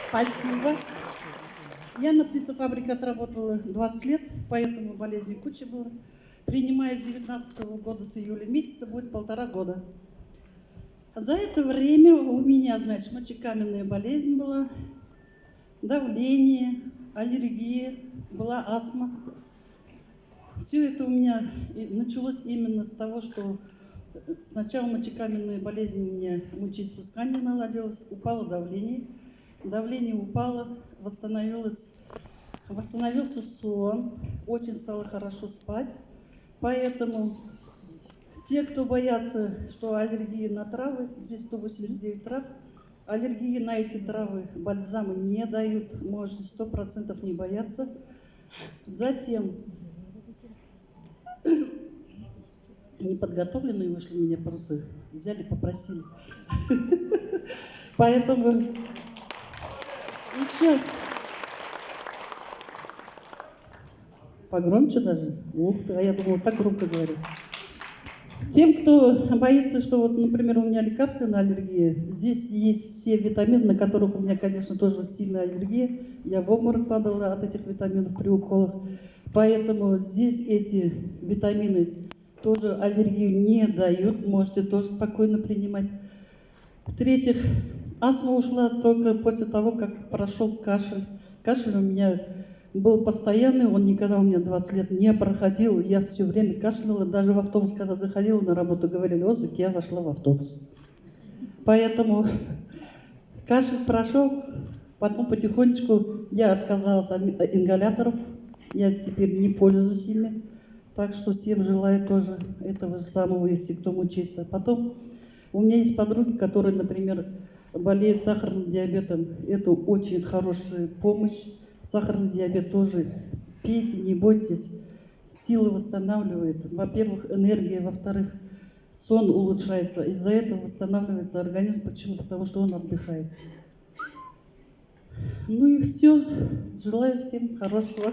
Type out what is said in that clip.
Спасибо. Я на птицефабрике отработала 20 лет, поэтому болезней куча было. Принимая с 19 года, с июля месяца, будет 1,5 года. За это время у меня, значит, мочекаменная болезнь была, давление, аллергия, была астма. Все это у меня началось именно с того, что сначала мочекаменная болезнь у меня, мочеиспускание наладилось, упало давление упало, восстановился сон, очень стало хорошо спать. Поэтому те, кто боятся, что аллергия на травы, здесь 189 трав, аллергии на эти травы бальзамы не дают, можете 100% не бояться. Затем неподготовленные вышли меня просто, взяли, попросили. Поэтому еще погромче даже. Ух ты, а я думала, так громко говорю. Тем, кто боится, что вот, например, у меня лекарственная аллергия, здесь есть все витамины, на которых у меня, конечно, тоже сильная аллергия. Я в обморок падала от этих витаминов при уколах. Поэтому здесь эти витамины тоже аллергию не дают, можете тоже спокойно принимать. В-третьих, астма ушла только после того, как прошел кашель. Кашель у меня был постоянный, он никогда у меня 20 лет не проходил. Я все время кашляла, даже в автобус, когда заходила на работу, говорили отзыв, я вошла в автобус. Поэтому кашель прошел, потом потихонечку я отказалась от ингаляторов, я теперь не пользуюсь ими. Так что всем желаю тоже этого же самого, если кто мучается. Потом у меня есть подруги, которые, например, болеют сахарным диабетом. Это очень хорошая помощь. Сахарный диабет тоже. Пейте, не бойтесь. Силы восстанавливает. Во-первых, энергия. Во-вторых, сон улучшается. Из-за этого восстанавливается организм. Почему? Потому что он отдыхает. Ну и все. Желаю всем хорошего.